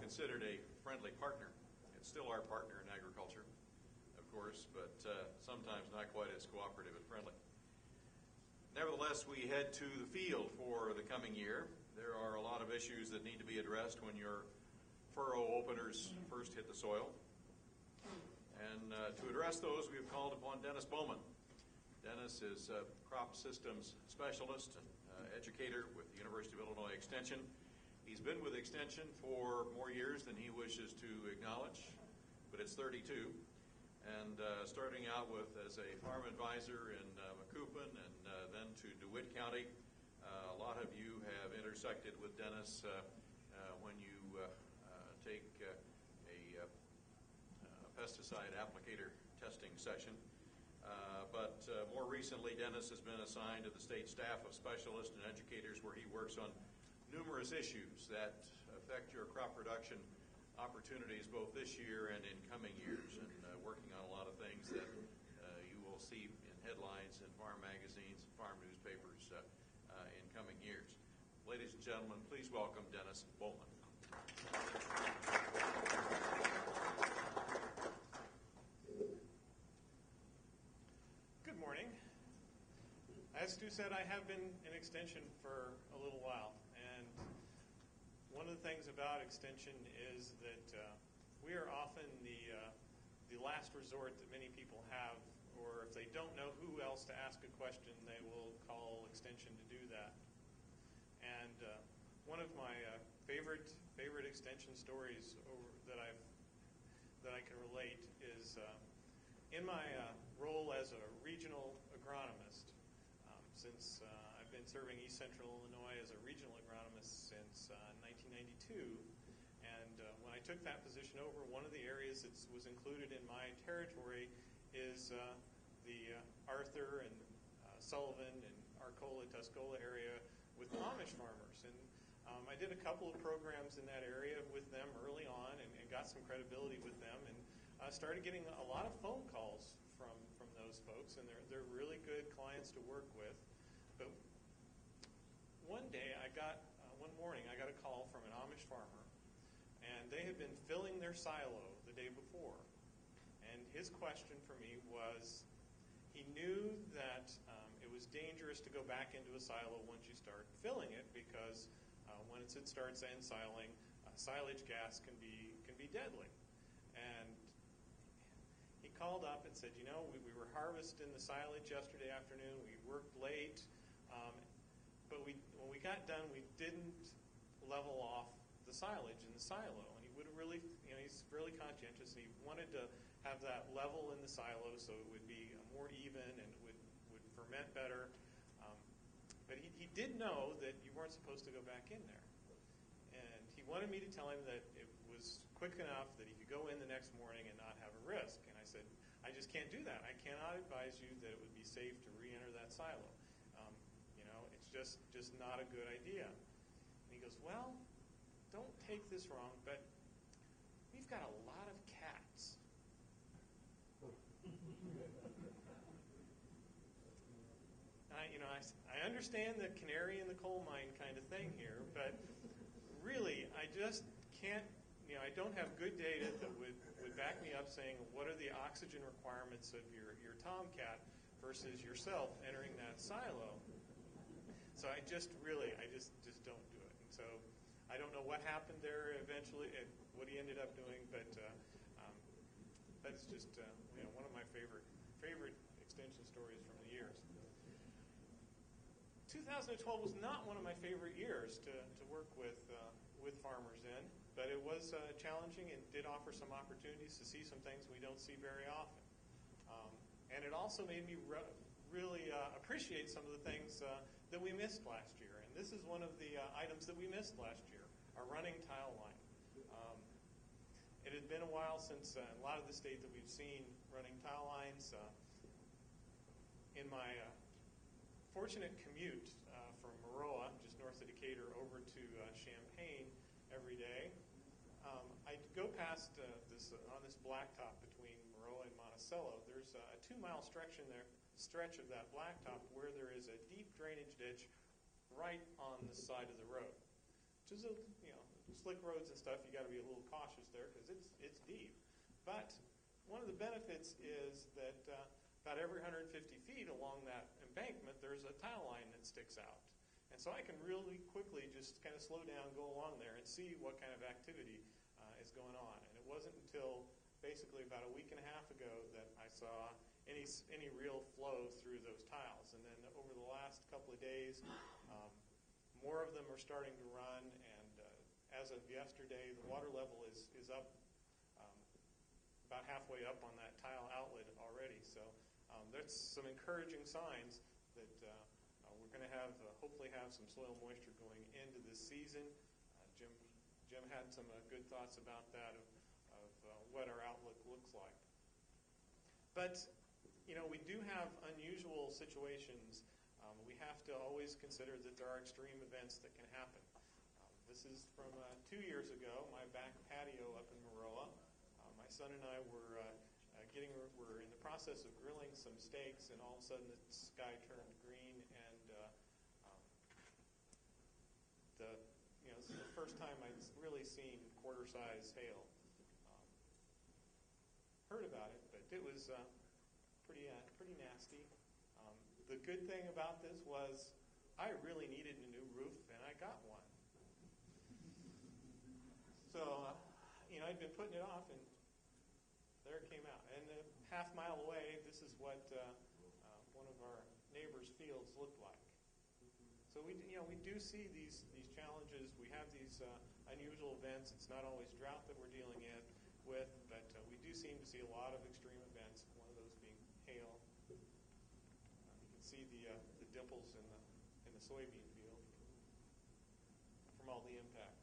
considered a friendly partner. It's still our partner in agriculture, of course, but sometimes not quite as cooperative and friendly. Nevertheless, we head to the field for the coming year. There are a lot of issues that need to be addressed when your furrow openers first hit the soil. And to address those, we have called upon Dennis Bowman. Dennis is a crop systems specialist and educator with the University of Illinois Extension. He's been with Extension for more years than he wishes to acknowledge, but it's 32. And starting out with as a farm advisor in Macoupin and then to DeWitt County. A lot of you have intersected with Dennis when you take a pesticide applicator testing session. But more recently, Dennis has been assigned to the state staff of specialists and educators where he works on numerous issues that affect your crop production opportunities both this year and in coming years, and working on a lot of things that you will see in headlines in farm magazines and farm newspapers in coming years. Ladies and gentlemen, please welcome Dennis Bowman. Good morning. As Stu said, I have been in Extension for a little while, and one of the things about Extension is that we are often the last resort that many people have, or if they don't know who else to ask a question, they will call Extension to do that. And one of my favorite Extension stories that I can relate is in my role as a regional agronomist. Since I've been serving East Central Illinois as a regional agronomist since 1992, and when I took that position over, one of the areas that was included in my territory is the Arthur and Sullivan and Arcola, Tuscola area with Amish farmers. And I did a couple of programs in that area with them early on and got some credibility with them, and started getting a lot of phone calls from those folks, and they're really good clients to work with. But one morning I got a call from an Amish farmer, and they had been filling their silo the day before. And his question for me was, he knew that it was dangerous to go back into a silo once you start filling it, because once it starts ensiling, silage gas can be deadly. And he called up and said, we were harvesting the silage yesterday afternoon. We worked late, but when we got done, we didn't level off the silage in the silo. And he would really, he's really conscientious, and he wanted to have that level in the silo so it would be more even and would ferment better. But he did know that you weren't supposed to go back in there. And he wanted me to tell him that it was quick enough that he could go in the next morning and not have a risk. And I said, I just can't do that. I cannot advise you that it would be safe to re-enter that silo. It's just not a good idea. And he goes, well, don't take this wrong, but we've got a lot of cats. I understand the canary in the coal mine kind of thing here, but really, I just can't, I don't have good data that would back me up saying what are the oxygen requirements of your tomcat versus yourself entering that silo. So I just don't do it. And so I don't know what happened there eventually, and what he ended up doing, but that's just one of my favorite Extension stories from the years. 2012 was not one of my favorite years to work with farmers in, but it was challenging and did offer some opportunities to see some things we don't see very often. And it also made me really appreciate some of the things that we missed last year. And this is one of the items that we missed last year, our running tile line. It had been a while since a lot of the state that we've seen running tile lines. In my fortunate commute from Maroa, just north of Decatur, over to Champaign every day, I'd go past on this blacktop between Maroa and Monticello. There's a 2-mile stretch of that blacktop where there is a deep drainage ditch right on the side of the road, which is slick roads and stuff, you got to be a little cautious there because it's deep. But one of the benefits is that about every 150 feet along that embankment, there's a tile line that sticks out. And so I can really quickly just kind of slow down, go along there, and see what kind of activity is going on. And it wasn't until basically about a week and a half ago that I saw any real flow through those tiles. And then over the last couple of days, more of them are starting to run, and as of yesterday, the water level is up about halfway up on that tile outlet already. So that's some encouraging signs that we're going to hopefully have some soil moisture going into this season. Jim had some good thoughts about that of what our outlook looks like. But we do have unusual situations. We have to always consider that there are extreme events that can happen. This is from 2 years ago, my back patio up in Maroa. My son and I were in the process of grilling some steaks, and all of a sudden the sky turned green, and this is the first time I'd really seen quarter-size hail. Heard about it, but it was pretty nasty. The good thing about this was I really needed a new roof, and I got one. So, I'd been putting it off, and there it came out. And a half mile away, this is what one of our neighbors' fields looked like. So we do see these challenges. We have these unusual events. It's not always drought that we're dealing with, but we do seem to see a lot of extreme events. One of those being hail. You can see the dimples in the soybean field from all the impacts.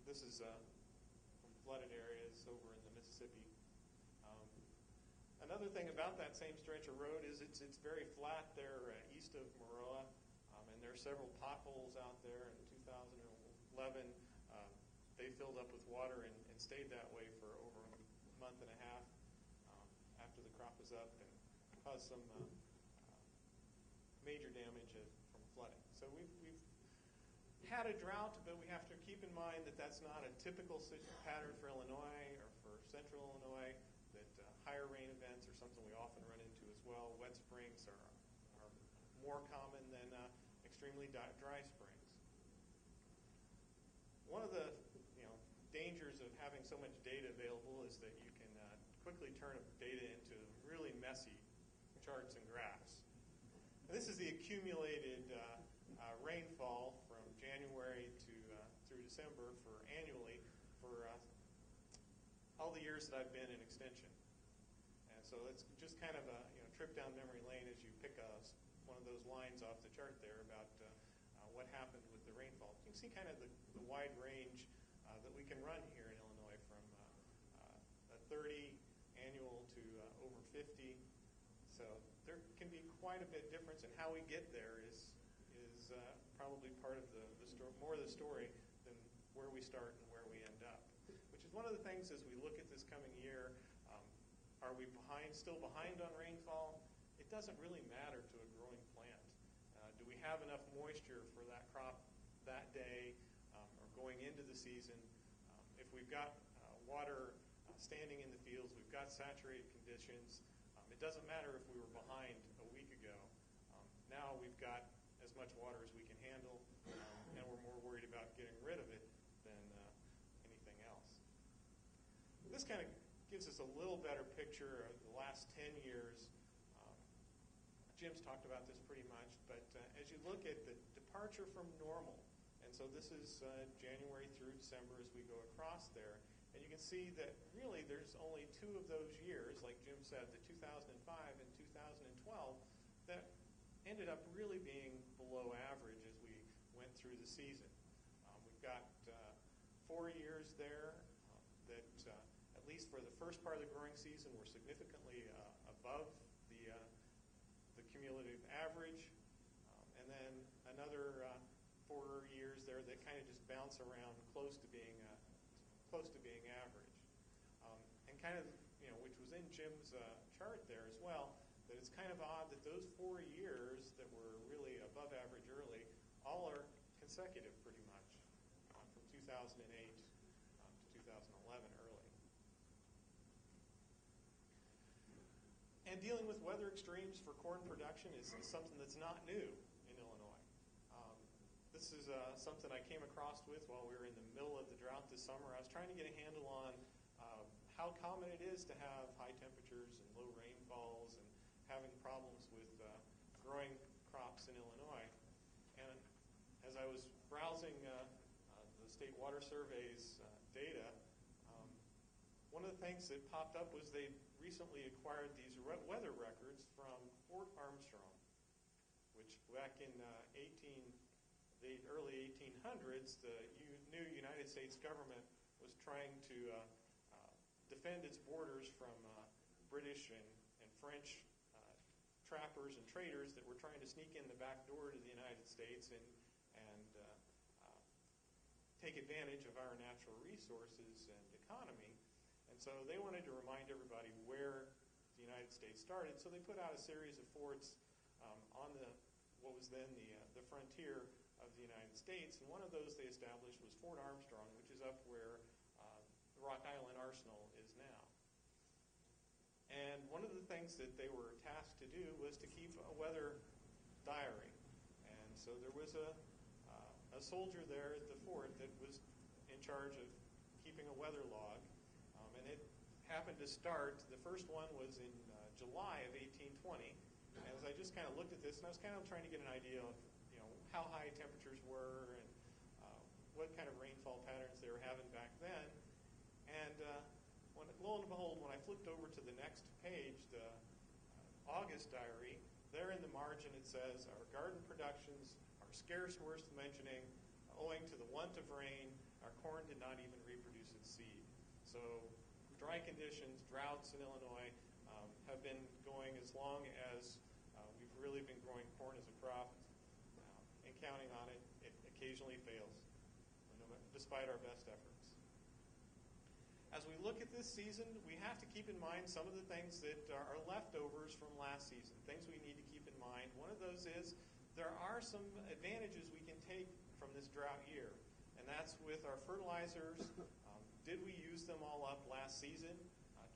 This is from flooded areas over in the Mississippi. Another thing about that same stretch of road is it's very flat there east of Maroa, and there are several potholes out there. In 2011, they filled up with water and stayed that way for over a month and a half after the crop was up, and caused some major damage from flooding. So we've had a drought, but we have to keep in mind that that's not a typical pattern for Illinois or for central Illinois, that higher rain events are something we often run into as well. Wet springs are more common than extremely dry springs. One of the dangers of having so much data available is that you can quickly turn data into really messy charts and graphs. And this is the accumulated rainfall from January through December annually for all the years that I've been in Extension. And so it's just kind of a trip down memory lane as you pick one of those lines off the chart there about what happened with the rainfall. You can see kind of the wide range that we can run here in Illinois, from a 30 annual to over 50. So there can be quite a bit difference, and how we get there is probably part of more of the story than where we start and where we end up. Which is one of the things as we look at this coming year. Are we still behind on rainfall? It doesn't really matter to a growing plant. Do we have enough moisture for that crop that day or going into the season? If we've got water standing in the fields, we've got saturated conditions. It doesn't matter if we were behind a week ago. Now we've got as much water as we can handle, and we're more worried about getting rid of it than anything else. This kind of gives us a little better picture of the last 10 years. Jim's talked about this pretty much, but as you look at the departure from normal, and so this is January through December as we go across there, and you can see that really there's only 2 of those years, like Jim said, the 2005 and 2012, that ended up really being below average as we went through the season. We've got 4 years there that, at least for the first part of the growing season, were significantly above the cumulative average, and then another 4 years there that kind of just bounce around close to being average, and kind of which was in Jim's chart there as well. That it's kind of odd that those 4 years that were really consecutive pretty much from 2008 to 2011 early. And dealing with weather extremes for corn production is something that's not new in Illinois. This is something I came across with while we were in the middle of the drought this summer. I was trying to get a handle on how common it is to have high temperatures and low rainfalls and having problems with growing crops in Illinois. And as I was browsing the State Water Survey's data, one of the things that popped up was they recently acquired these weather records from Fort Armstrong, which back in the early 1800s, the new United States government was trying to defend its borders from British and French trappers and traders that were trying to sneak in the back door to the United States and take advantage of our natural resources and economy. And so they wanted to remind everybody where the United States started. So they put out a series of forts on what was then the frontier of the United States. And one of those they established was Fort Armstrong, which is up where the Rock Island Arsenal is now. And one of the things that they were tasked to do was to keep a weather diary. And so there was a soldier there at the fort that was in charge of keeping a weather log. And it happened to start, the first one was in July of 1820. And as I just kind of looked at this, and I was kind of trying to get an idea of how high temperatures were and what kind of rainfall patterns they were having back then. And lo and behold, when I flipped over to the next page, the August diary, there in the margin it says, our garden productions are scarce worth mentioning, owing to the want of rain, our corn did not even reproduce its seed. So dry conditions, droughts in Illinois have been going as long as we've really been growing corn as a crop, and counting on it, it occasionally fails, despite our best efforts. As we look at this season, we have to keep in mind some of the things that are leftovers from last season, things we need to keep in mind. One of those is there are some advantages we can take from this drought year, and that's with our fertilizers. Did we use them all up last season?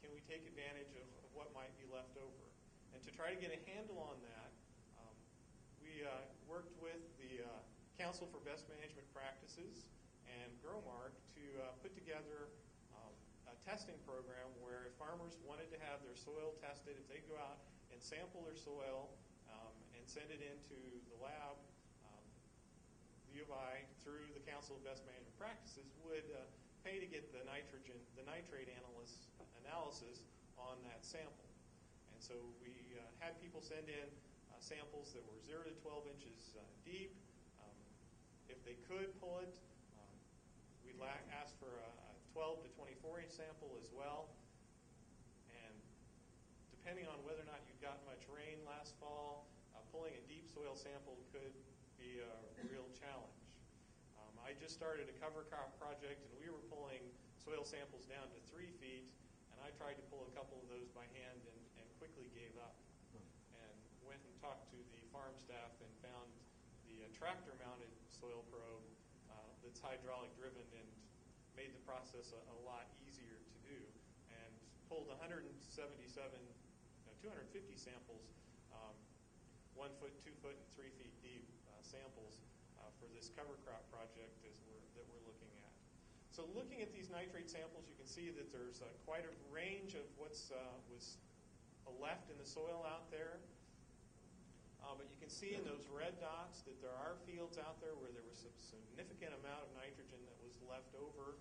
Can we take advantage of what might be left over? And to try to get a handle on that, we worked with the Council for Best Management Practices and Growmark to put together a testing program where if farmers wanted to have their soil tested, if they go out and sample their soil and send it into the lab, the U of I, through the Council of Best Management Practices, would pay to get the nitrate analysis on that sample. And so we had people send in samples that were 0 to 12 inches deep. If they could pull it, we'd ask for a 12 to 24 inch sample as well. And depending on whether or not you got much rain last fall, pulling a deep soil sample could be a real challenge. I just started a cover crop project, and we were pulling soil samples down to 3 feet, and I tried to pull a couple of those by hand and quickly gave up. And went and talked to the farm staff and found the tractor-mounted soil probe that's hydraulic driven and made the process a lot easier to do, and pulled 250 samples, 1 foot, 2 foot, and 3 feet deep samples for this cover crop project that we're looking at. So looking at these nitrate samples, you can see that there's quite a range of what's was left in the soil out there. But you can see in those red dots that there are fields out there where there was a significant amount of nitrogen that was left over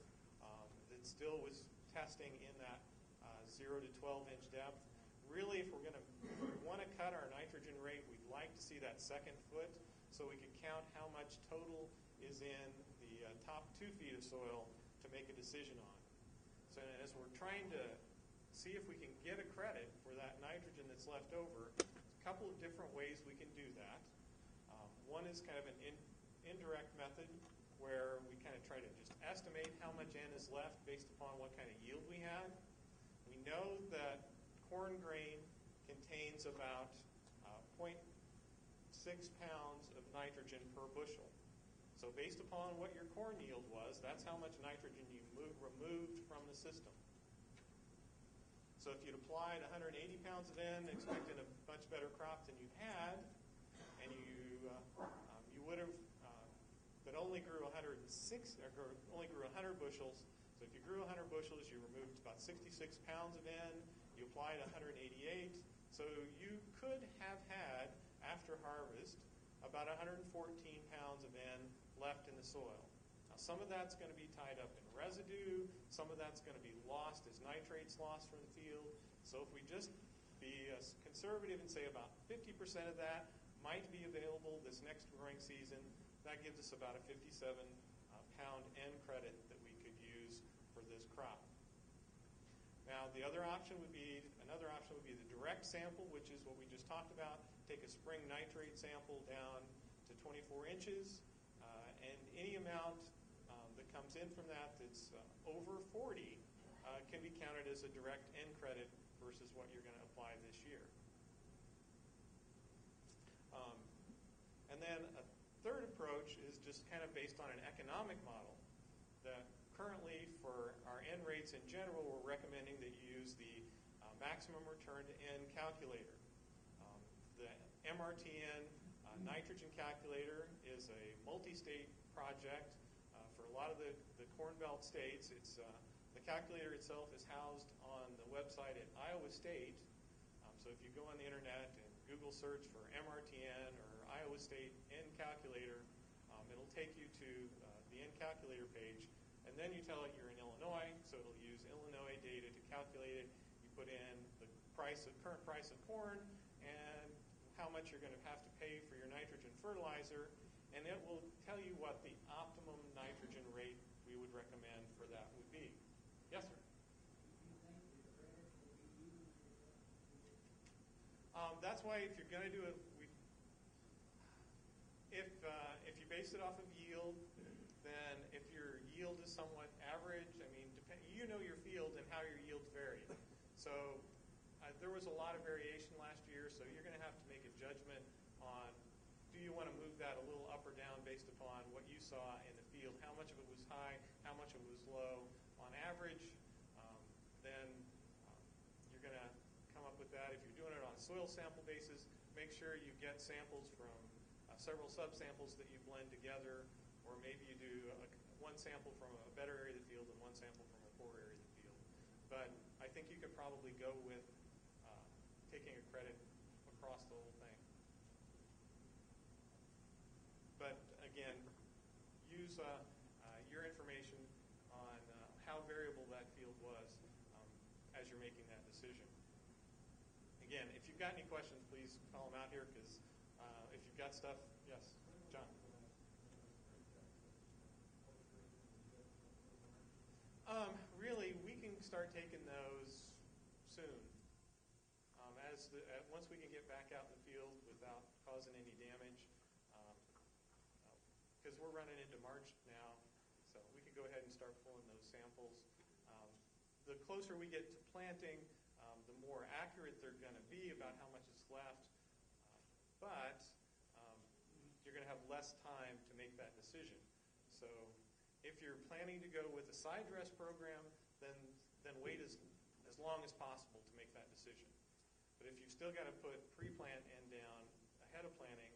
that still was testing in that 0 to 12 inch depth. Really, if we want to cut our nitrogen rate, we'd like to see that second foot so we can count how much total is in the top 2 feet of soil to make a decision on. So as we're trying to see if we can get a credit for that nitrogen that's left over, a couple of different ways we can do that. One is kind of an indirect method where we kind of try to just estimate how much N is left based upon what kind of yield we have. We know that corn grain contains about 0.6 pounds of nitrogen per bushel. So based upon what your corn yield was, that's how much nitrogen you removed from the system. So if you'd applied 180 pounds of N, expecting a much better crop than you had, and you would have, but only grew 100 bushels. So if you grew 100 bushels, you removed about 66 pounds of N. You applied 188. So you could have had, after harvest, about 114 pounds of N left in the soil. Now, some of that's going to be tied up in residue. Some of that's going to be lost as nitrates lost from the field. So if we just be conservative and say about 50% of that might be available this next growing season, that gives us about a 57-pound N credit that we could use for this crop. Now, another option would be the direct sample, which is what we just talked about. Take a spring nitrate sample down to 24 inches, and any amount that comes in from that that's over 40 can be counted as a direct N credit versus what you're going to apply this year. And then a third approach is just kind of based on an economic model. That currently, for our N rates in general, we're recommending that you use the maximum return to N calculator. The MRTN nitrogen calculator is a multi-state project for a lot of the Corn Belt states. The calculator itself is housed on the website at Iowa State. So if you go on the internet and Google search for MRTN or Iowa State N calculator, it'll take you to the N calculator page, and then you tell it you're in Illinois, so it'll use Illinois data to calculate it. You put in the current price of corn and how much you're going to have to pay for your nitrogen fertilizer, and it will tell you what the optimum nitrogen rate we would recommend for that would be. Yes, sir? That's why if you're going to do it, if you base it off of yield, then if your yield is somewhat average, I mean, you know your field and how your yields vary. So there was a lot of variation last year, so you're going to have to make a judgment on, do you want to move that a little up or down based upon what you saw in the field, how much of it was high, how much of it was low. On average, then you're going to come up with that. If you're doing it on a soil sample basis, make sure you get samples from several subsamples that you blend together, or maybe you do one sample from a better area of the field and one sample from a poor area of the field. But I think you could probably go with taking a credit across the whole thing. But again, use your information on how variable that field was as you're making that decision. Again, if you've got any questions, please call them out here, because if you've got stuff, yes, John. Really, we can start taking those soon. Once we can get back out in the field without causing any damage, because we're running into March now, so we can go ahead and start pulling those samples. The closer we get to planting, the more accurate they're going to be about how much is left, but you're going to have less time to make that decision. So if you're planning to go with a side dress program, then wait as long as possible to make that decision. But if you've still got to put pre-plant N down ahead of planting,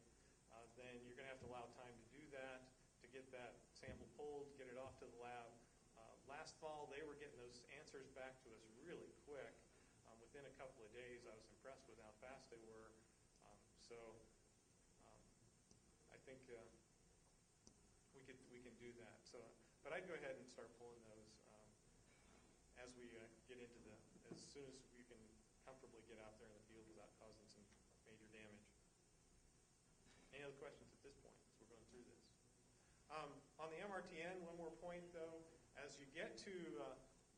then you're going to have to allow time to do that, to get that sample pulled, get it off to the lab. Last fall, they were getting those answers back to us really quick. Within a couple of days, I was impressed with how fast they were. I think we can do that. But I'd go ahead and start pulling those as we get into as soon as we can comfortably get out there in the field without causing some major damage. Any other questions at this point as we're going through this? On the MRTN, one more point though, as you get to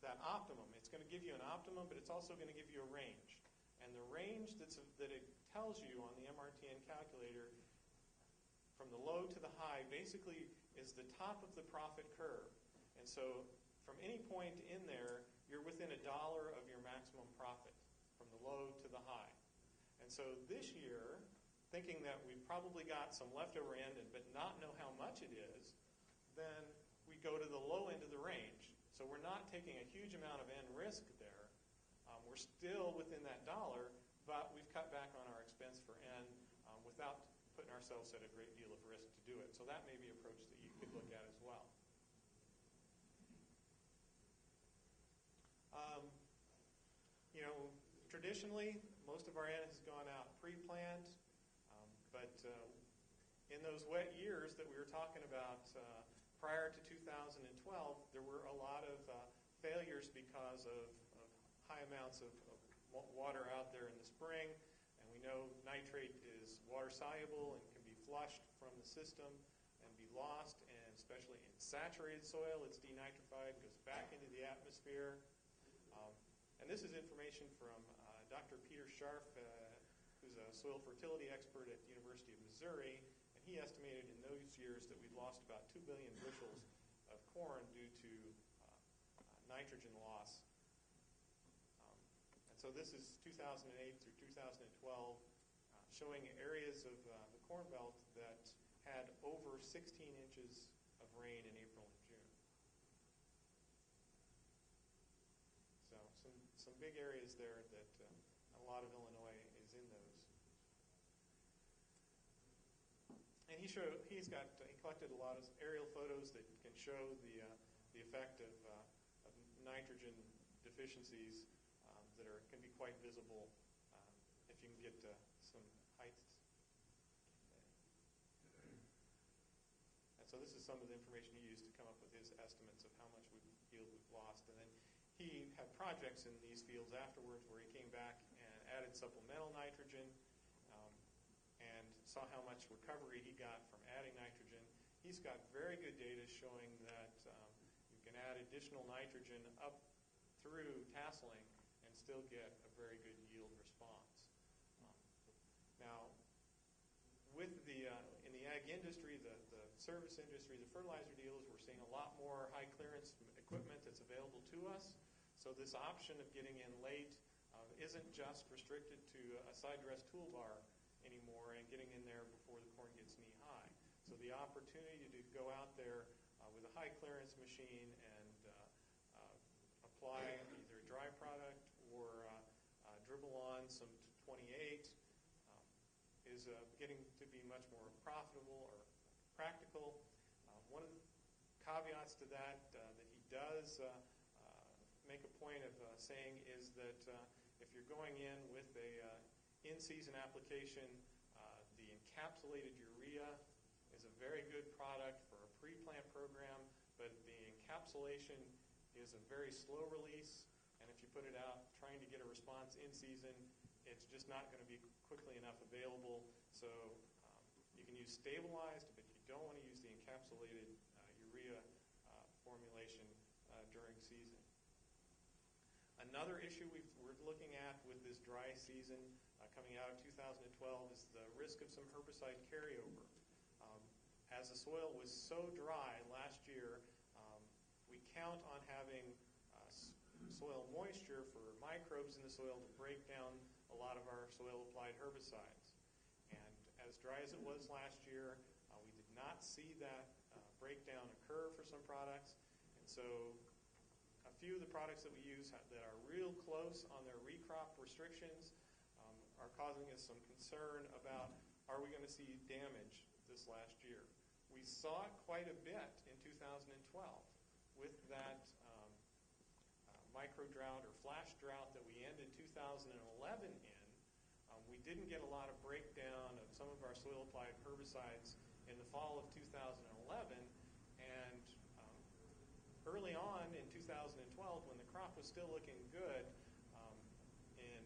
that optimum, it's going to give you an optimum, but it's also going to give you a range. And the range that it tells you on the MRTN calculator from the low to the high basically is the top of the profit curve. And so from any point in there, you're within $1 of your maximum profit from the low to the high. And so this year, thinking that we've probably got some leftover end but not know how much it is, then we go to the low end of the range. So we're not taking a huge amount of N risk there. We're still within that dollar, but we've cut back on our expense for N without putting ourselves at a great deal of risk to do it. So that may be an approach that you could look at as well. Traditionally, most of our N has gone out pre-plant, but in those wet years that we were talking about prior to 2012, there were a lot of failures because of high amounts of water out there in the spring. And we know nitrate is water soluble and can be flushed from the system and be lost. And especially in saturated soil, it's denitrified, goes back into the atmosphere. And this is information from Dr. Peter Scharf, who's a soil fertility expert at the University of Missouri. And he estimated in those years that we'd lost about 2 billion bushels of corn due to nitrogen loss. And so this is 2008 through 2012, showing areas of the Corn Belt that had over 16 inches of rain in April and June. So some big areas there that a lot of Illinois is in those. And he collected a lot of aerial photos that can show the effect of nitrogen deficiencies that can be quite visible if you can get some heights. And so this is some of the information he used to come up with his estimates of how much yield we've lost. And then he had projects in these fields afterwards where he came back and added supplemental nitrogen and saw how much recovery he got from adding nitrogen. He's got very good data showing that you can add additional nitrogen up through tasseling and still get a very good yield response. Now, with in the ag industry, the service industry, the fertilizer dealers, we're seeing a lot more high clearance equipment that's available to us. So this option of getting in late isn't just restricted to a side dress toolbar anymore and getting in there before the corn gets knee high. So the opportunity to go out there with a high clearance machine and apply either a dry product or dribble on some 28 is getting to be much more profitable or practical. One of the caveats to that that he does make a point of saying is that if you're going in with a in-season application, the encapsulated urea is a very good product for a pre-plant program, but the encapsulation is a very slow release, and if you put it out trying to get a response in season, it's just not going to be quickly enough available. So you can use stabilized, but you don't want to use the encapsulated urea formulation during season. Another issue we're looking at with this dry season coming out of 2012 is the risk of some herbicide carryover. As the soil was so dry last year, we count on having soil moisture for microbes in the soil to break down a lot of our soil-applied herbicides. And as dry as it was last year, we did not see that breakdown occur for some products. And so a few of the products that we use that are real close on their recrop restrictions are causing us some concern about, are we going to see damage this last year? We saw it quite a bit in 2012 with that micro drought or flash drought that we ended 2011 in. We didn't get a lot of breakdown of some of our soil-applied herbicides in the fall of 2011, and early on in 2012, when the crop was still looking good, in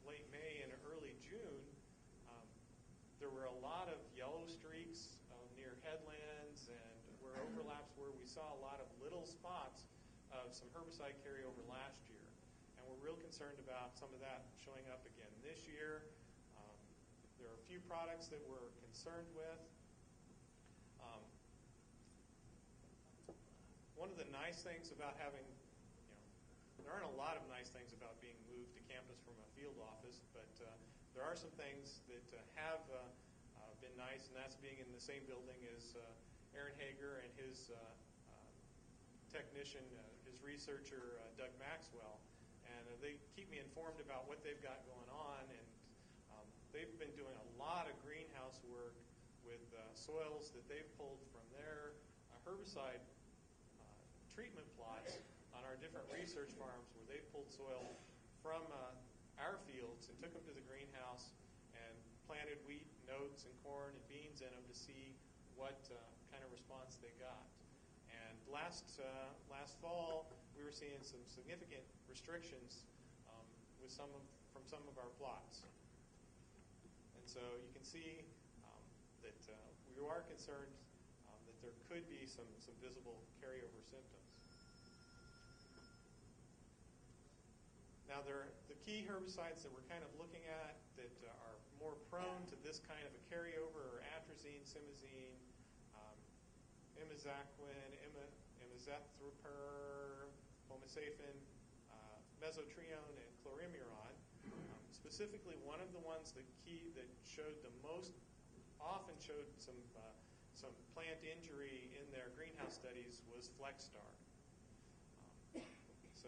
late May and early June, there were a lot of yellow streaks near headlands and where overlaps where we saw a lot of little spots of some herbicide carryover last year. And we're real concerned about some of that showing up again this year. There are a few products that we're concerned with. One of the nice things about having, there aren't a lot of nice things about being moved to campus from a field office, but there are some things that have been nice, and that's being in the same building as Aaron Hager and his technician, his researcher, Doug Maxwell. And they keep me informed about what they've got going on. And they've been doing a lot of greenhouse work with soils that they've pulled from their herbicide treatment plots on our different research farms, where they pulled soil from our fields and took them to the greenhouse and planted wheat and oats and corn and beans in them to see what kind of response they got. And last fall, we were seeing some significant restrictions from some of our plots. And so you can see that we are concerned that there could be some visible carryover symptoms. Now, the key herbicides that we're kind of looking at that are more prone to this kind of a carryover are atrazine, simazine, imizaquin, imazethropur, homosafen, mesotrione, and chlorimiron. Specifically, one of the ones that showed the most often showed some plant injury in their greenhouse studies was Flexstar. So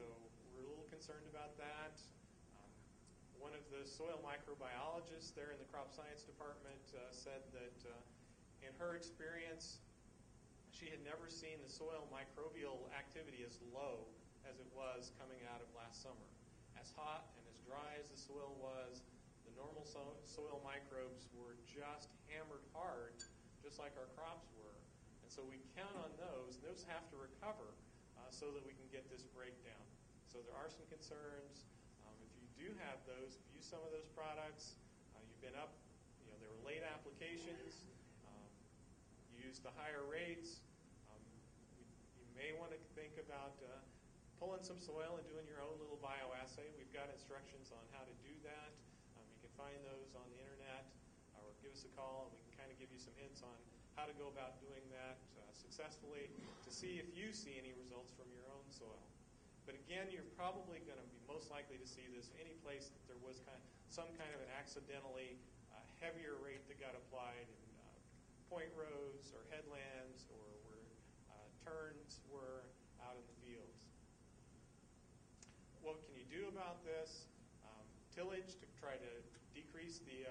we're a little concerned about that. One of the soil microbiologists there in the crop science department said that in her experience, she had never seen the soil microbial activity as low as it was coming out of last summer. As hot and as dry as the soil was, the normal soil microbes were just hammered hard, just like our crops were. And so we count on those, and those have to recover so that we can get this breakdown. So there are some concerns. If you do have those, if you use some of those products, you've been up, there were late applications, you used the higher rates, you may want to think about pulling some soil and doing your own little bioassay. We've got instructions on how to do that. You can find those on the internet, or give us a call and we can kind of give you some hints on how to go about doing that successfully to see if you see any results from your own soil. But again, you're probably going to be most likely to see this any place that there was some kind of an accidentally heavier rate that got applied in point rows or headlands or where turns were out in the fields. What can you do about this? Tillage to try to decrease the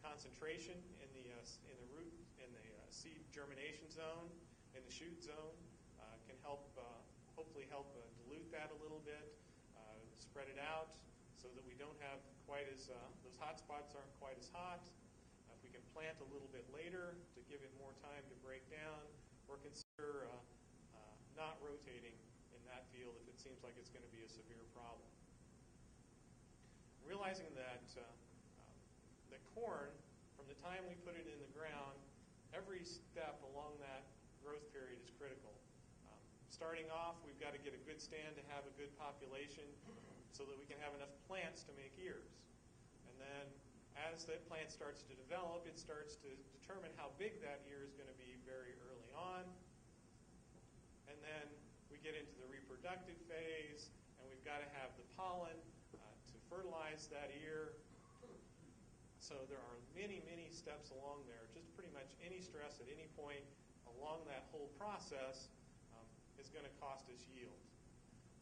concentration in the root, in the seed germination zone, in the shoot zone, can help hopefully help dilute that a little bit, spread it out so that we don't have quite as those hot spots aren't quite as hot. If we can plant a little bit later to give it more time to break down, or consider not rotating in that field if it seems like it's going to be a severe problem. Realizing that the corn, from the time we put it in the ground, every step along that growth period is critical. Starting off, we've got to get a good stand to have a good population so that we can have enough plants to make ears. And then as that plant starts to develop, it starts to determine how big that ear is going to be very early on. And then we get into the reproductive phase, and we've got to have the pollen to fertilize that ear. So there are many, many steps along there. Just pretty much any stress at any point along that whole process is going to cost us yield.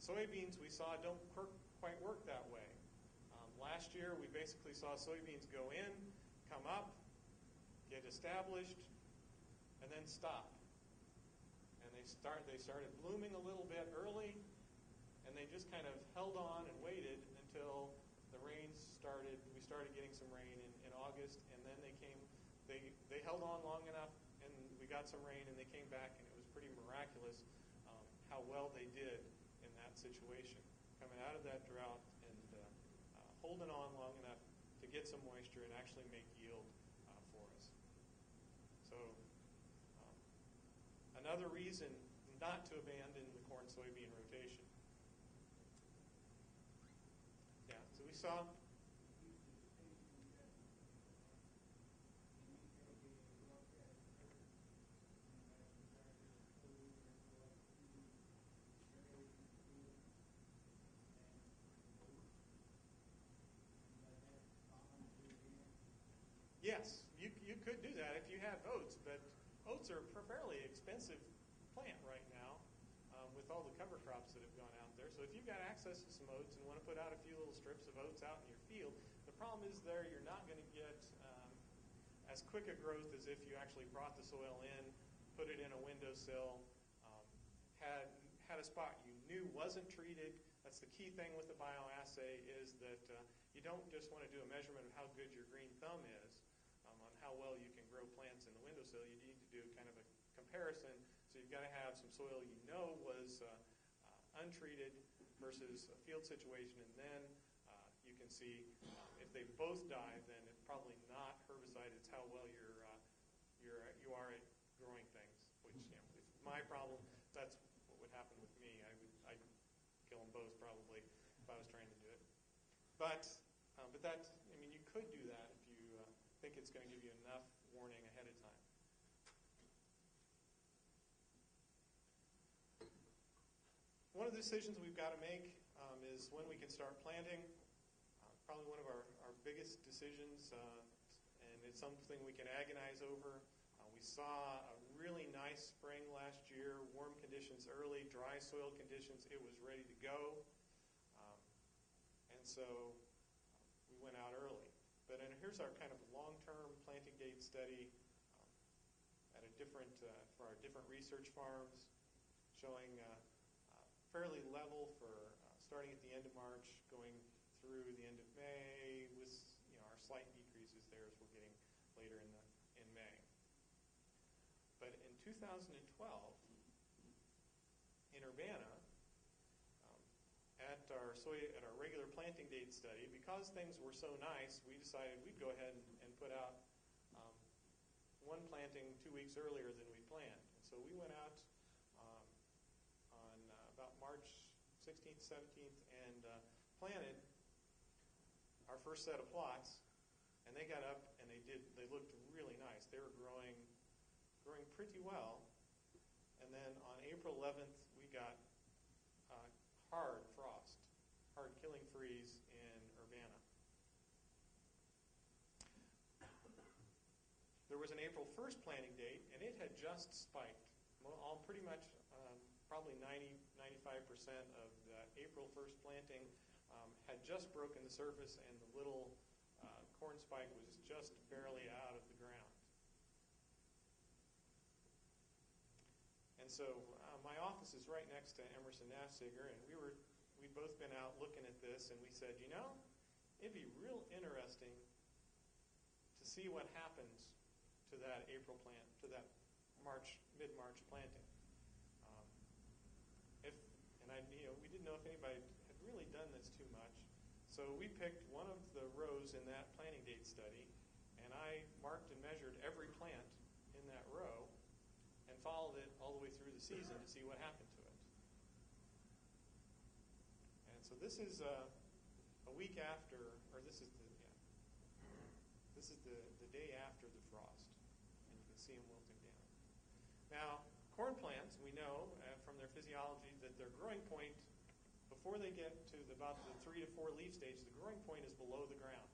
Soybeans we saw don't quite work that way. Last year we basically saw soybeans go in, come up, get established, and then stop. And they started blooming a little bit early, and they just kind of held on and waited until the rains started. We started getting some rain in August, and then they held on long enough, and we got some rain, and they came back, and it was pretty miraculous how well they did in that situation, coming out of that drought and holding on long enough to get some moisture and actually make yield for us. So another reason not to abandon the corn-soybean rotation. Yeah, so we saw yes, you could do that if you have oats, but oats are a fairly expensive plant right now with all the cover crops that have gone out there. So if you've got access to some oats and want to put out a few little strips of oats out in your field, the problem is there you're not going to get as quick a growth as if you actually brought the soil in, put it in a windowsill, had a spot you knew wasn't treated. That's the key thing with the bioassay is that you don't just want to do a measurement of how good your green thumb is on how well you can grow plants in the windowsill. You need to do kind of a comparison. So you've got to have some soil you know was untreated versus a field situation, and then you can see if they both die, then it's probably not herbicide. It's how well you are at growing things. Which, if my problem, that's what would happen with me. I'd kill them both probably if I was trying to do it. But that, I mean, you could do that if you think it's going to give you enough warning ahead of time. One of the decisions we've got to make is when we can start planting. Probably one of our biggest decisions, and it's something we can agonize over. We saw a really nice spring last year, warm conditions early, dry soil conditions. It was ready to go. And so we went out early. But here's our kind of long-term planting date study at a different for our different research farms, showing fairly level for starting at the end of March, going through the end of May, with our slight decreases there as we're getting later in May. But in 2012, in Urbana, at our regular planting date study, because things were so nice, we decided we'd go ahead and put out one planting 2 weeks earlier than we planned. And so we went out on about March 16th, 17th, and planted our first set of plots. And they got up and they looked really nice. They were growing pretty well. And then on April 11th, we got hard frost, hard killing freeze in Urbana. There was an April 1st planting date, and it had just spiked. All pretty much, probably 90-95% of the April 1st planting had just broken the surface, and the little corn spike was just barely out of the ground. And so my office is right next to Emerson Nafziger, and we'd both been out looking at this, and we said, it'd be real interesting to see what happens to that April plant, to that mid-March planting. We didn't know if anybody had really done this too much, so we picked one of the rows in that planting date study, and I marked and measured every plant in that row, and followed it all the way through the season to see what happened to it. And so this is a week after, or this is the day after the frost, and you can see them wilting down. Now, corn plants, we know from their physiology that their growing point, before they get to about the 3 to 4 leaf stage, the growing point is below the ground.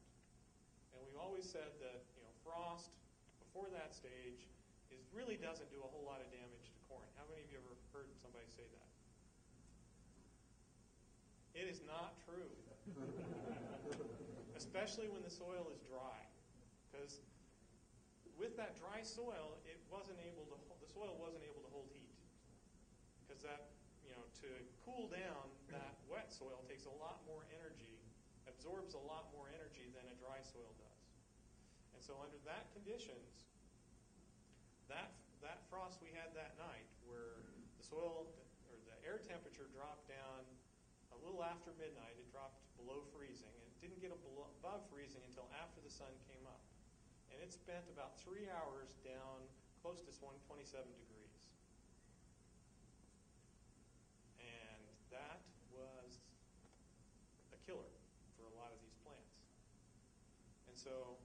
And we've always said that frost before that stage really doesn't do a whole lot of damage to corn. How many of you ever heard somebody say that? It is not true. Especially when the soil is dry. Because with that dry soil, the soil wasn't able to hold heat. Because to cool down that wet soil takes a lot more energy, absorbs a lot more energy than a dry soil does. And so under that conditions, that frost we had that night, where the soil or the air temperature dropped down a little after midnight, it dropped below freezing, and it didn't get above freezing until after the sun came up. And it spent about 3 hours down close to 127 degrees. And that was a killer for a lot of these plants. And so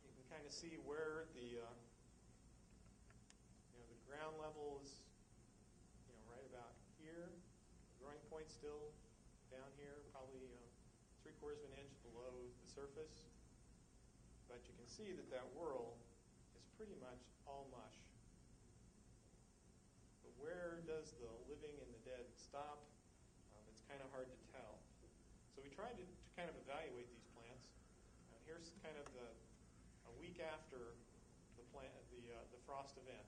you can kind of see where the ground level is, right about here. The growing point still down here, probably 3/4 of an inch below the surface. But you can see that whirl is pretty much all mush where does the living and the dead stop? It's kind of hard to tell. So we tried to kind of evaluate these plants. Here's kind of a week after the frost event.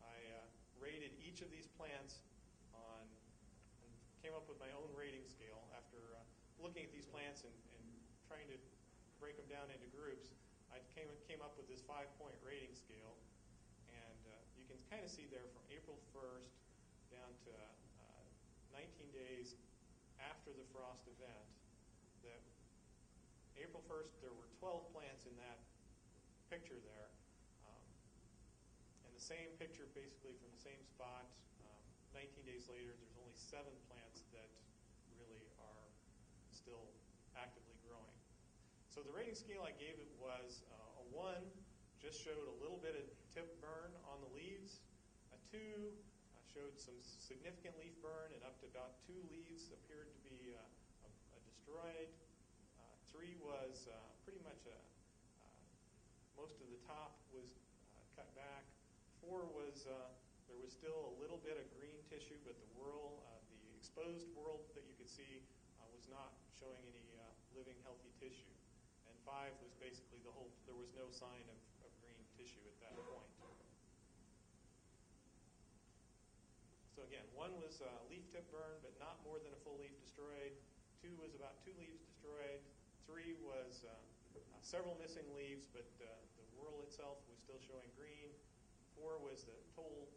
I rated each of these plants and came up with my own rating scale after looking at these plants and trying to break them down into groups. I came up with this 5-point rating scale, and you can kind of see there from April 1st down to 19 days after the frost event that April 1st there were 12 plants in that picture there. And the same picture basically from the same spot. 19 days later there's only 7 plants that really are still actively growing. So the rating scale I gave it was a 1, just showed a little bit of tip burn on the leaves. A 2 showed some significant leaf burn, and up to about 2 leaves appeared to be destroyed. 3 was pretty much most of the top was cut back. 4 was there was still a little bit of green tissue, but the exposed whorl that you could see was not showing any living healthy tissue. And 5 was basically there was no sign of green tissue at that point. So again, 1 was leaf tip burn, but not more than a full leaf destroyed. 2 was about 2 leaves destroyed. 3 was several missing leaves, but the whorl itself was still showing green. 4 was the total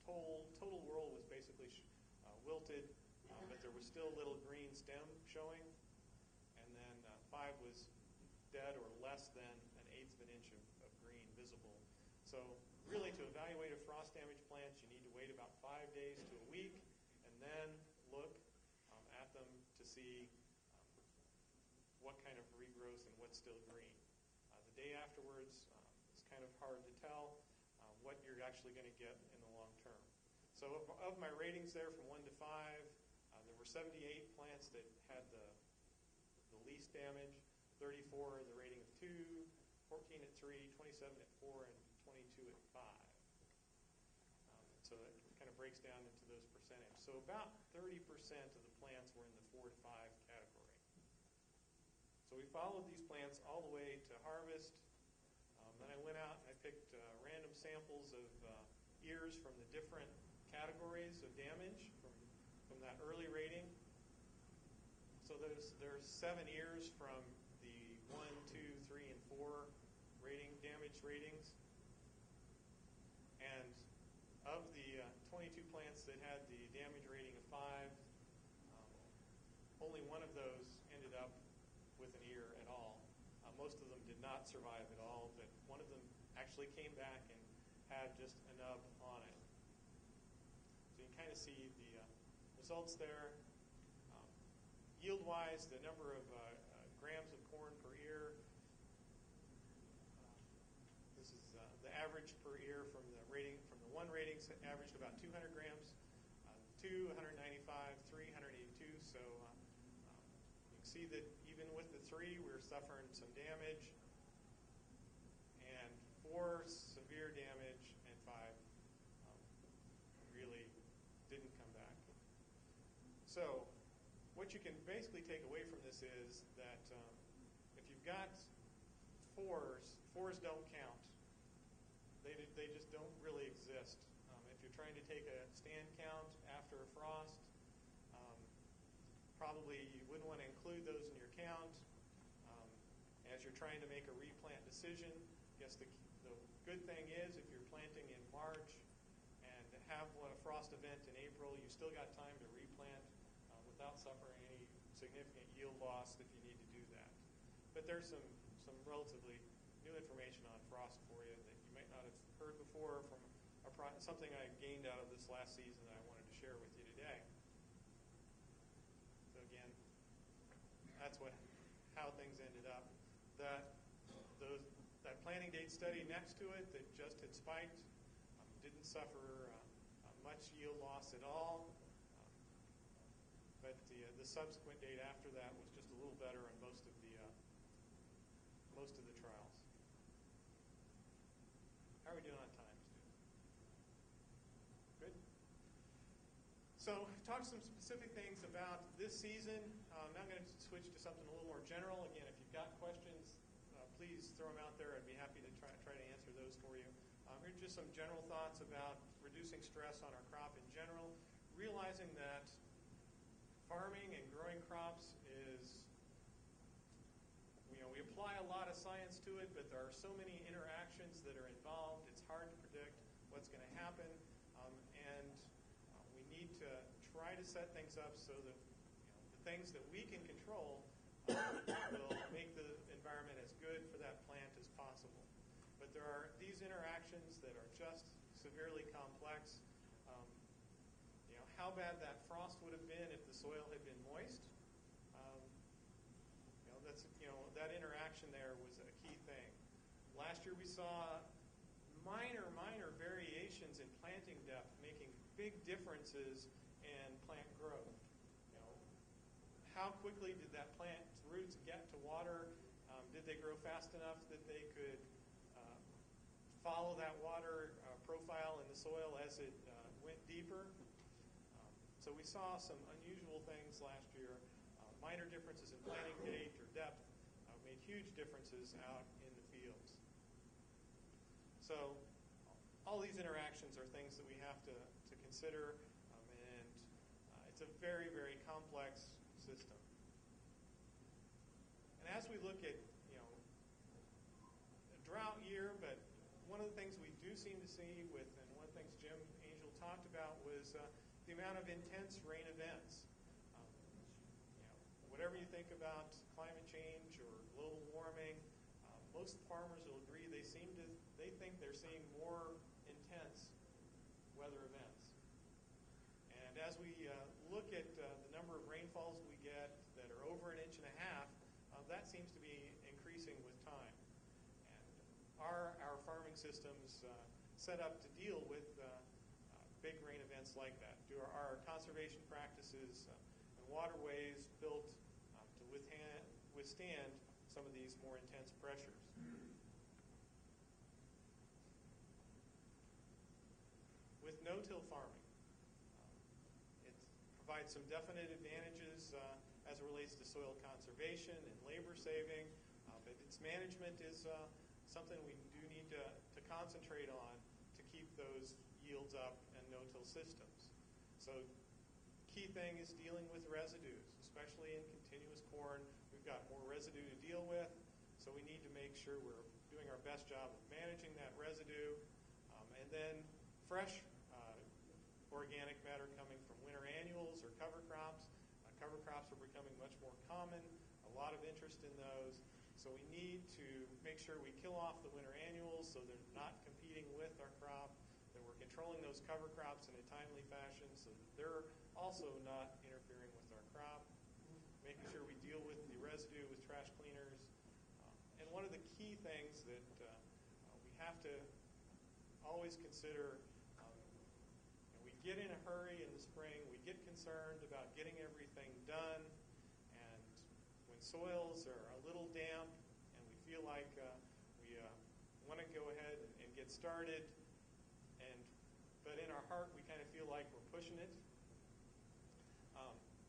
whorl was basically wilted, but there was still a little green stem showing. And then 5 was dead or less than 1/8 of an inch of green visible. So really, to evaluate a frost-damaged plant, you need to wait about 5 days to a week, and then look at them to see what kind of regrowth and what's still green. The day afterwards, it's kind of hard to tell what you're actually going to get in the long term. So of my ratings there from 1 to 5, there were 78 plants that had the least damage, 34 the rating of 2, 14 at 3, 27 at 4, and 22 at 5. So it kind of breaks down into those percentages. So about 30% of the plants were in the 4 to 5 category. So we followed these plants all the way to harvest. Then I went out and I picked random samples of ears from the different categories of damage from that early rating. So there's 7 ears from the 1, 2, 3, and 4 damage ratings. And of the 22 plants that had the damage rating of 5, only one of those ended up with an ear at all. Most of them did not survive at all, but one of them actually came back and had just a nub on it. So you can kind of see the results there. Yield-wise, the number of grams of corn per ear. This is the average per ear from the 1 ratings averaged about 200 grams. 2, 195, 3, 182. So you can see that even with the 3, we're suffering some damage, and 4 severe damage, and 5 really didn't come back. So what you can basically take away from this is that if you've got 4s don't count. They just don't really exist. If you're trying to take a stand count after a frost, probably you wouldn't want to include those in your count. As you're trying to make a replant decision, I guess the good thing is if you're planting in March and have a frost event in April, you still got time to replant without suffering any significant yield loss if you need to do that. But there's some relatively new information on frost for you that you might not have heard before from something I gained out of this last season that I wanted to share with you today. So again, that's how things ended up. That planting date study next to it that just had spiked didn't suffer much yield loss at all. But the subsequent date after that was just a little better on most of the trials. How are we doing on time, Stu? Good? So talk some specific things about this season. Now I'm going to switch to something a little more general. Again, if you've got questions, please throw them out there. I'd be happy to try to answer those for you. Here's just some general thoughts about reducing stress on our crop in general, realizing that farming and growing crops is, we apply a lot of science to it, but there are so many interactions that are involved. It's hard to predict what's going to happen, and we need to try to set things up so that the things that we can control will make the environment as good for that plant as possible. But there are these interactions that are just severely complex. How bad that frost would have been if the soil had been moist. That interaction there was a key thing. Last year we saw minor variations in planting depth making big differences in plant growth. How quickly did that plant's roots get to water? Did they grow fast enough that they could follow that water profile in the soil as it went deeper? So we saw some unusual things last year. Minor differences in planting date or depth made huge differences out in the fields. So all these interactions are things that we have to consider, and it's a very, very complex system. And as we look at, a drought year, but one of the things we do seem to see and one of the things Jim Angel talked about was the amount of intense rain events. Whatever you think about climate change or global warming, most farmers will agree they think they're seeing more intense weather events. And as we look at the number of rainfalls we get that are over 1.5 inches, that seems to be increasing with time. And our farming systems set up to deal with big rain events like that? Our conservation practices and waterways built to withstand some of these more intense pressures? With no-till farming, it provides some definite advantages as it relates to soil conservation and labor saving, but its management is something we do need to concentrate on to keep those yields up and no-till systems. So key thing is dealing with residues, especially in continuous corn. We've got more residue to deal with, so we need to make sure we're doing our best job of managing that residue. And then fresh organic matter coming from winter annuals or cover crops. Cover crops are becoming much more common, a lot of interest in those. So we need to make sure we kill off the winter annuals so they're not competing with our crop, that we're controlling those cover crops in a timely fashion so that they're also not interfering with our crop, making sure we deal with the residue with trash cleaners. And one of the key things that we have to always consider, we get in a hurry in the spring, we get concerned about getting everything done, and when soils are a little damp and we feel like we want to go ahead and get started, but in our heart we kind of feel like we're pushing it,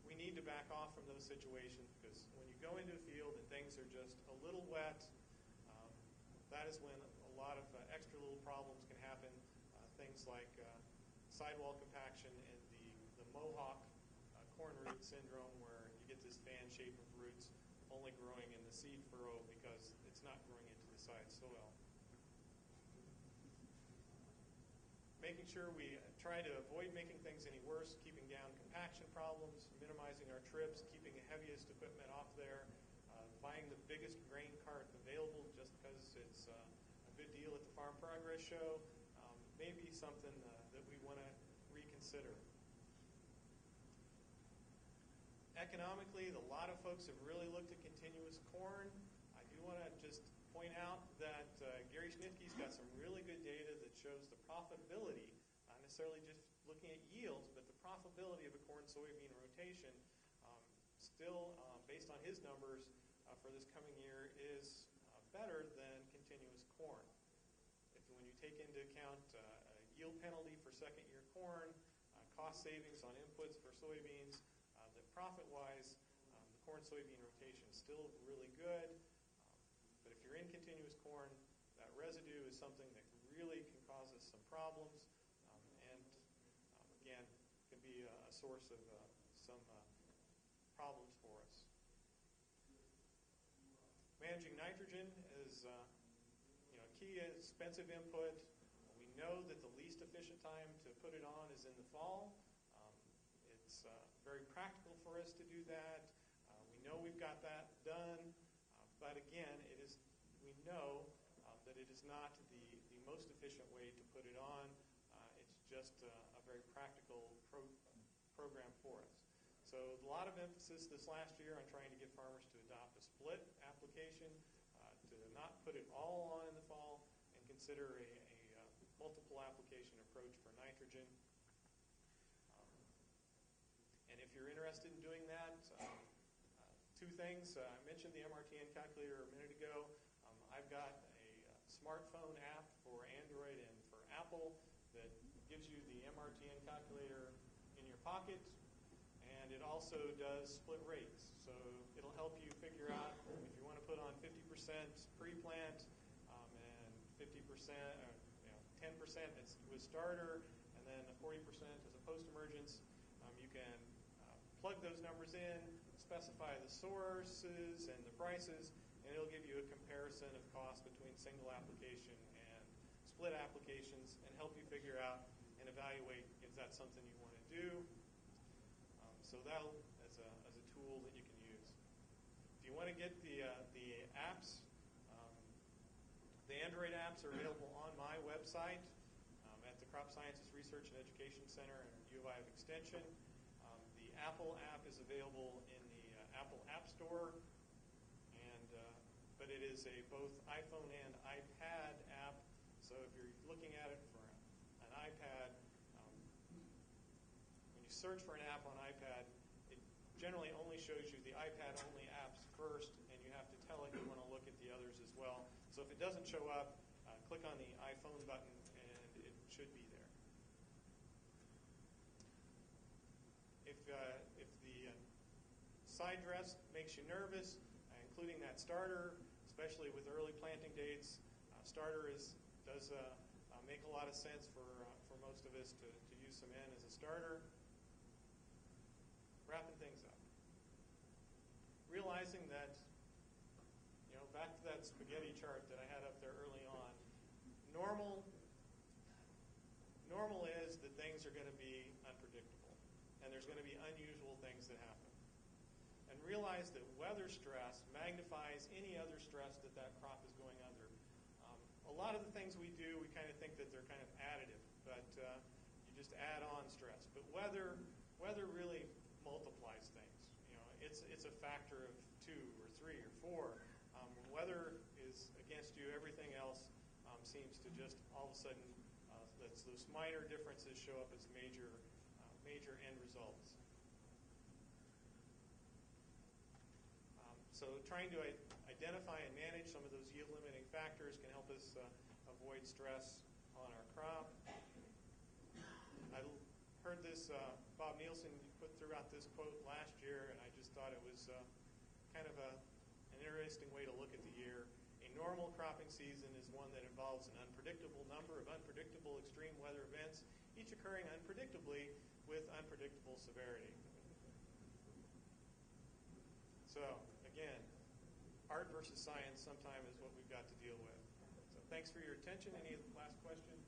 we need to back off from those situations, because when you go into a field and things are just a little wet, that is when a lot of extra little problems can happen. Things like sidewall compaction and the mohawk corn root syndrome, where you get this fan shape of roots only growing in the seed furrow because it's not growing into the side soil. Making sure we try to avoid making things any worse, keeping down compaction problems, minimizing our trips, keeping the heaviest equipment off there, buying the biggest grain cart available just because it's a good deal at the Farm Progress Show, may be something that we want to reconsider. Economically, a lot of folks have really looked at continuous corn. I do want to just point out that Gary Schnitke's got some really good data that shows the profitability, not necessarily just looking at yields, but the profitability of a corn-soybean rotation still, based on his numbers for this coming year, is better than continuous corn. When you take into account yield penalty for second-year corn, cost savings on inputs for soybeans, that profit-wise, the corn-soybean rotation is still really good. But if you're in continuous corn, that residue is something that really can cause us some problems, and again, can be a source of some problems for us. Managing nitrogen is a key expensive input. We know that the least efficient time to put it on is in the fall. It's very practical for us to do that. We know we've got that done, but again, we know that it is not the most efficient way to put it on. It's just a very practical program for us. So a lot of emphasis this last year on trying to get farmers to adopt a split application, to not put it all on in the fall, and consider a multiple application approach for nitrogen. And if you're interested in doing that, two things. I mentioned the MRTN calculator a minute ago. I've got a smartphone app for Android and for Apple that gives you the MRTN calculator in your pocket, and it also does split rates. So it'll help you figure out if you want to put on 50% pre-plant and 50%, 10% with starter, and then 40% as a post-emergence. You can plug those numbers in, specify the sources and the prices, and it'll give you a comparison of cost between single application and split applications and help you figure out and evaluate is that something you want to do. So that'll as a tool that you can use. If you want to get the apps, the Android apps are available on my website at the Crop Sciences Research and Education Center and U of I of Extension. The Apple app is available in the Apple App Store, and but it is a both iPhone and iPad app. So if you're looking at it for an iPad, when you search for an app on iPad, it generally only shows you the iPad-only apps first, and you have to tell it you want to look at the others as well. So if it doesn't show up, click on the iPhone button, and it should be there. If the side dress makes you nervous, including that starter, especially with early planting dates, starter does make a lot of sense for most of us to use some N as a starter. Wrapping things up. Realizing that, back to that spaghetti chart that I had up there early on, normal is that things are going to be unpredictable, and there's going to be unusual things that happen. And realize that weather stress magnifies any other stress that crop is going under. A lot of the things we do, we kind of think that they're kind of additive, but you just add on stress. But weather really multiplies things. It's a factor of 2 or 3 or 4. When weather is against you, everything else seems to just all of a sudden, those minor differences show up as major end results. So trying to identify and manage some of those yield-limiting factors can help us avoid stress on our crop. I heard this, Bob Nielsen put throughout this quote last year, and I just thought it was kind of an interesting way to look at the year. A normal cropping season is one that involves an unpredictable number of unpredictable extreme weather events, each occurring unpredictably with unpredictable severity. So, again, art versus science sometimes is what we've got to deal with. So thanks for your attention. Any last questions?